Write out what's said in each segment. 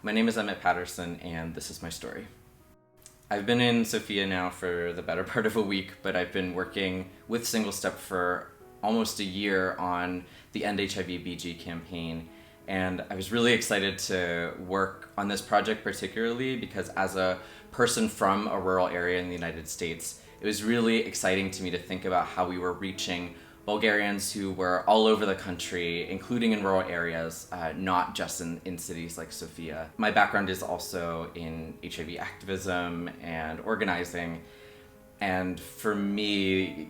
My name is Emet Patersъn, and this is my story. I've been in Sofia now for the better part of a week, but I've been working with Single Step for almost a year on the End HIV/BG campaign, and I was really excited to work on this project particularly because as a person from a rural area in the United States, it was really exciting to me to think about how we were reaching Bulgarians who were all over the country, including in rural areas, not just in cities like Sofia. My background is also in HIV activism and organizing, and for me,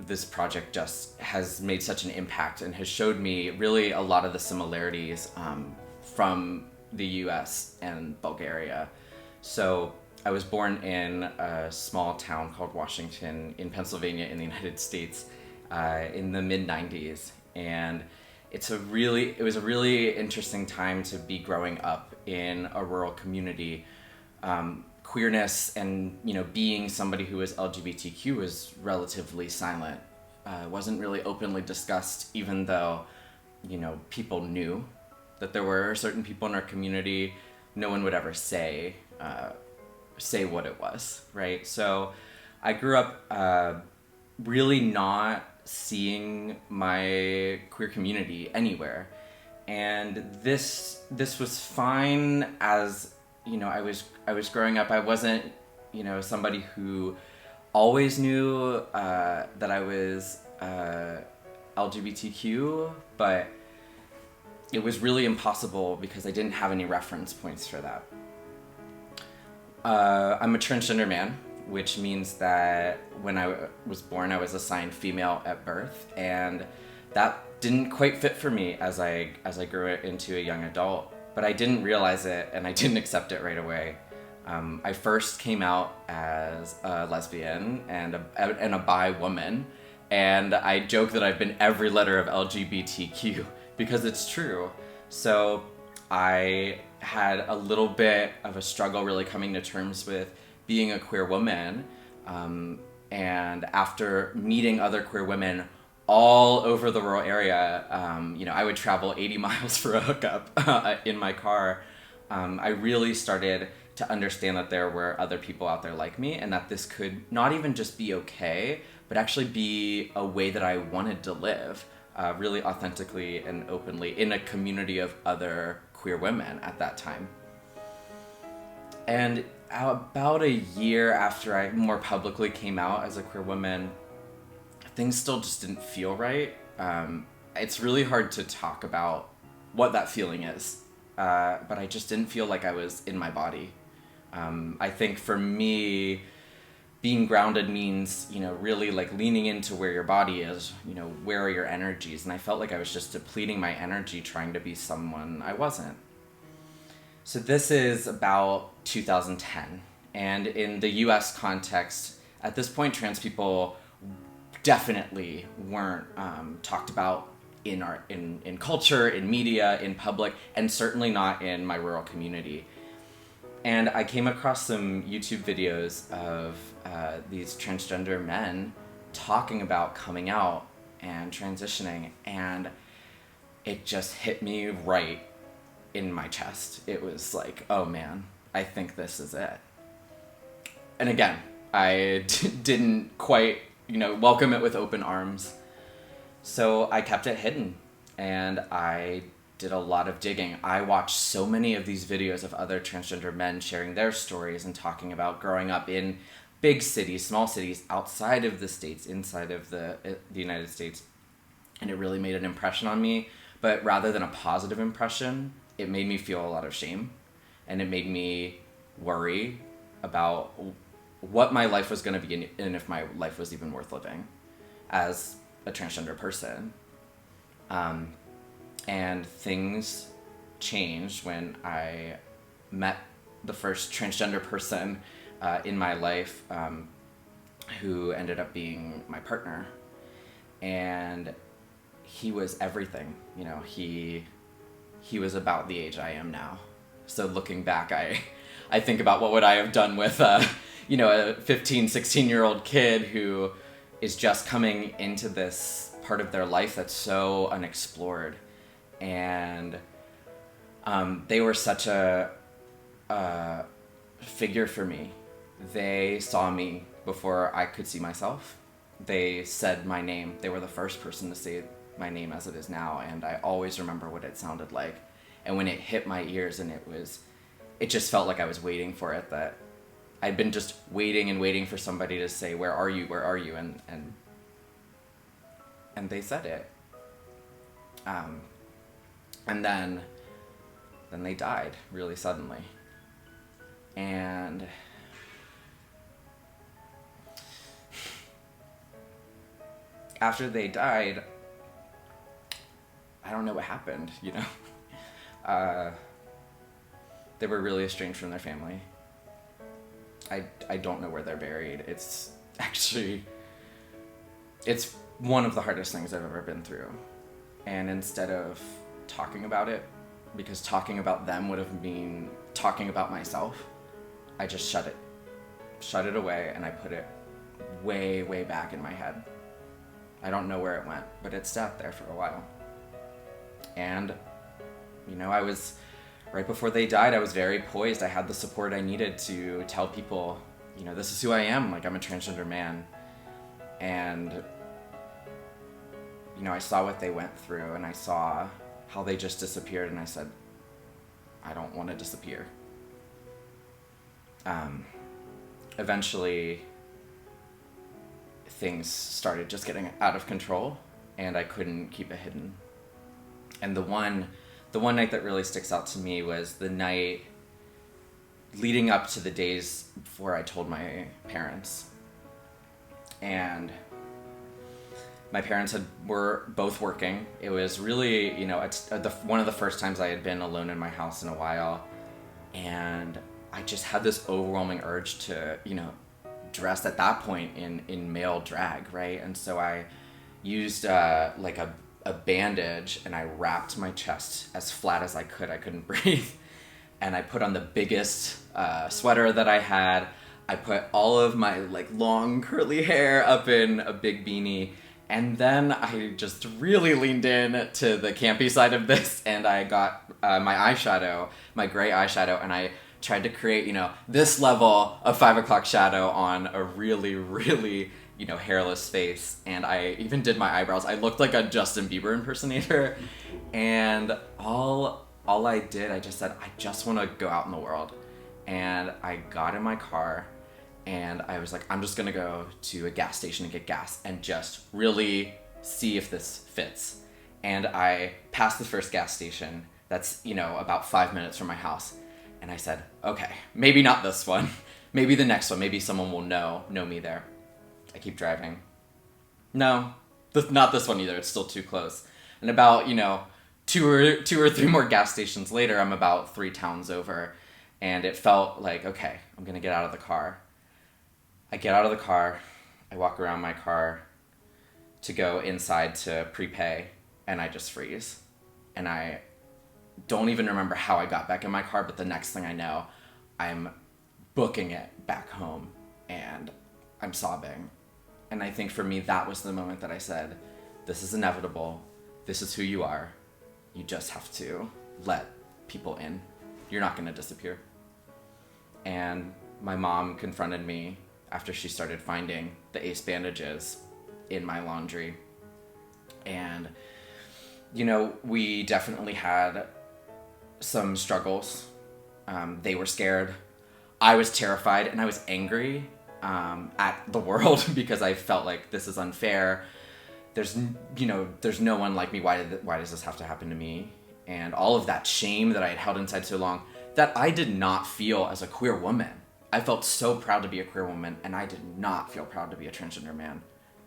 this project just has made such an impact and has showed me really a lot of the similarities from the US and Bulgaria. So I was born in a small town called Washington in Pennsylvania in the United States in the mid-90s, and it was a really interesting time to be growing up in a rural community. Queerness and being somebody who was LGBTQ was relatively silent. Wasn't really openly discussed, even though people knew that there were certain people in our community. No one would ever say what it was, right? So I grew up really not seeing my queer community anywhere, and this was fine as I was growing up. I wasn't somebody who always knew that I was LGBTQ, but it was really impossible because I didn't have any reference points for that. I'm a transgender man, which means that when I was born, I was assigned female at birth, and that didn't quite fit for me as I grew into a young adult. But I didn't realize it, and I didn't accept it right away. I first came out as a lesbian and a bi woman, and I joke that I've been every letter of LGBTQ because it's true. So I had a little bit of a struggle really coming to terms with being a queer woman, and after meeting other queer women all over the rural area, I would travel 80 miles for a hookup in my car. I really started to understand that there were other people out there like me, and that this could not even just be okay, but actually be a way that I wanted to live, really authentically and openly in a community of other queer women at that time. And about a year after I more publicly came out as a queer woman, things still just didn't feel right. It's really hard to talk about what that feeling is, but I just didn't feel like I was in my body. I think for me, being grounded means, really like leaning into where your body is, where are your energies? And I felt like I was just depleting my energy trying to be someone I wasn't. So this is about 2010, and in the US context, at this point, trans people definitely weren't talked about in culture, in media, in public, and certainly not in my rural community. And I came across some YouTube videos of these transgender men talking about coming out and transitioning, and it just hit me right in my chest. It was like, oh man, I think this is it. And again, I didn't quite welcome it with open arms. So I kept it hidden, and I did a lot of digging. I watched so many of these videos of other transgender men sharing their stories and talking about growing up in big cities, small cities, outside of the States, inside of the United States. And it really made an impression on me. But rather than a positive impression, it made me feel a lot of shame. And it made me worry about what my life was going to be and if my life was even worth living as a transgender person. And things changed when I met the first transgender person in my life who ended up being my partner. And he was everything. He was about the age I am now. So looking back, I think about what would I have done with a 15, 16-year-old kid who is just coming into this part of their life that's so unexplored. And they were such a figure for me. They saw me before I could see myself. They said my name. They were the first person to say my name as it is now, and I always remember what it sounded like. And when it hit my ears, and it just felt like I was waiting for it, that I'd been just waiting and waiting for somebody to say, where are you, where are you? And they said it. And then they died really suddenly. And after they died, I don't know what happened, you know? They were really estranged from their family. I don't know where they're buried. It's one of the hardest things I've ever been through. And instead of talking about it, because talking about them would have been talking about myself, I just shut it away, and I put it way, way back in my head. I don't know where it went, but it sat there for a while. And, you know, right before they died, I was very poised. I had the support I needed to tell people, you know, this is who I am. Like, I'm a transgender man. And, you know, I saw what they went through, and I saw how they just disappeared, and I said, I don't want to disappear. Eventually, things started just getting out of control, and I couldn't keep it hidden. And the one night that really sticks out to me was the night leading up to the days before I told my parents. And my parents were both working. It was really, you know, it's one of the first times I had been alone in my house in a while. And I just had this overwhelming urge to, you know, dress at that point in male drag, right? And so I used like a bandage, and I wrapped my chest as flat as I could. I couldn't breathe. And I put on the biggest sweater that I had. I put all of my like long curly hair up in a big beanie. And then I just really leaned in to the campy side of this, and I got my eyeshadow, my gray eyeshadow, and I tried to create, you know, this level of 5 o'clock shadow on a really, really, you know, hairless face. And I even did my eyebrows. I looked like a Justin Bieber impersonator. And all I did, I just said, I just want to go out in the world. And I got in my car, and I was like, I'm just going to go to a gas station and get gas and just really see if this fits. And I passed the first gas station that's, you know, about 5 minutes from my house. And I said, okay, maybe not this one. Maybe the next one. Maybe someone will know me there. I keep driving. No, not this one either. It's still too close. And about, you know, two or three more gas stations later, I'm about 3 towns over. And it felt like, okay, I'm going to get out of the car. I get out of the car. I walk around my car to go inside to prepay. And I just freeze. And I don't even remember how I got back in my car, but the next thing I know, I'm booking it back home, and I'm sobbing. And I think for me, that was the moment that I said, this is inevitable. This is who you are. You just have to let people in. You're not going to disappear. And my mom confronted me after she started finding the ace bandages in my laundry. And, you know, we definitely had some struggles. They were scared. I was terrified, and I was angry at the world because I felt like this is unfair. There's no one like me. Why does this have to happen to me? And all of that shame that I had held inside so long that I did not feel as a queer woman. I felt so proud to be a queer woman, and I did not feel proud to be a transgender man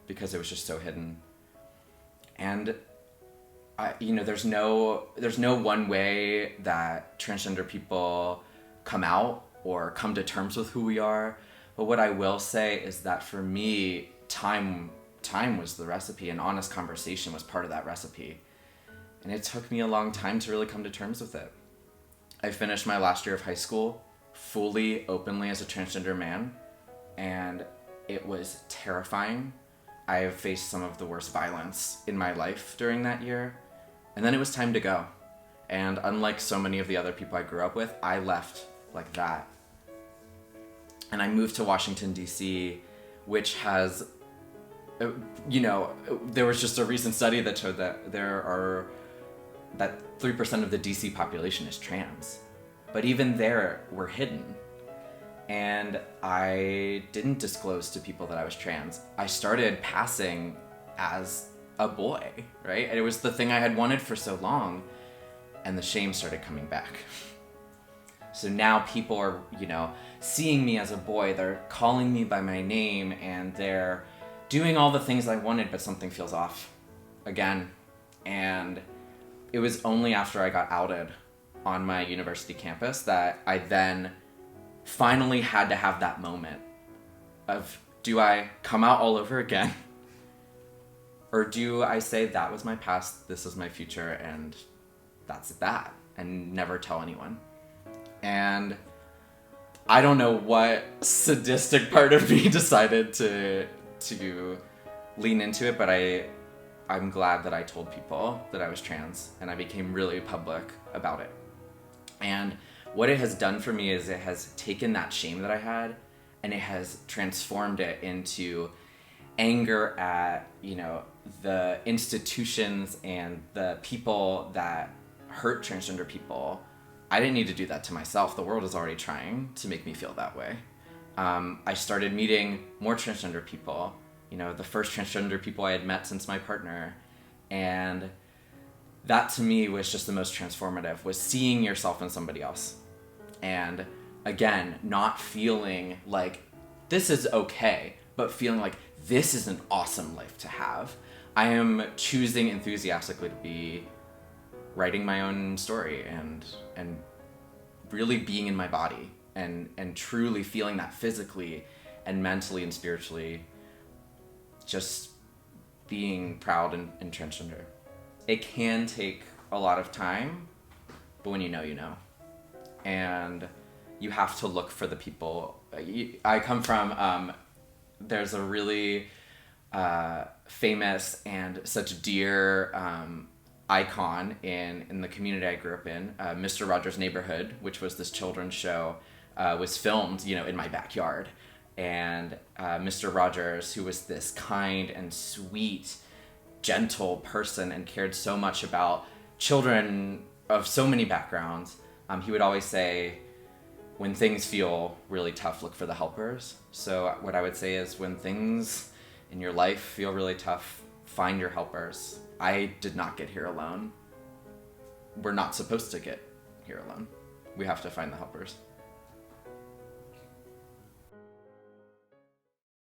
because it was just so hidden. And there's no one way that transgender people come out or come to terms with who we are. But what I will say is that for me, time was the recipe, and honest conversation was part of that recipe. And it took me a long time to really come to terms with it. I finished my last year of high school fully, openly as a transgender man, and it was terrifying. I have faced some of the worst violence in my life during that year. And then it was time to go. And unlike so many of the other people I grew up with, I left like that. And I moved to Washington, D.C., which has, there was just a recent study that showed that that 3% of the DC population is trans. But even there, we're hidden. And I didn't disclose to people that I was trans. I started passing as a boy, right? And it was the thing I had wanted for so long, and the shame started coming back. So now people are, seeing me as a boy, they're calling me by my name, and they're doing all the things I wanted, but something feels off again. And it was only after I got outed on my university campus that I then finally had to have that moment of, do I come out all over again? Or do I say that was my past, this is my future, and that's that, and never tell anyone? And I don't know what sadistic part of me decided to lean into it, but I'm glad that I told people that I was trans, and I became really public about it. And what it has done for me is it has taken that shame that I had, and it has transformed it into anger at, the institutions and the people that hurt transgender people. I didn't need to do that to myself. The world is already trying to make me feel that way. I started meeting more transgender people, the first transgender people I had met since my partner. And that to me was just the most transformative, was seeing yourself in somebody else. And again, not feeling like this is okay, but feeling like this is an awesome life to have. I am choosing enthusiastically to be writing my own story and really being in my body and truly feeling that physically and mentally and spiritually, just being proud and transgender. It can take a lot of time, but when you know. And you have to look for the people. I come from, there's a really famous and such dear icon in the community I grew up in. Mr. Rogers' Neighborhood, which was this children's show, was filmed, in my backyard. And Mr. Rogers, who was this kind and sweet, gentle person and cared so much about children of so many backgrounds, he would always say, when things feel really tough, look for the helpers. So what I would say is, when things in your life feel really tough, find your helpers. I did not get here alone. We're not supposed to get here alone. We have to find the helpers.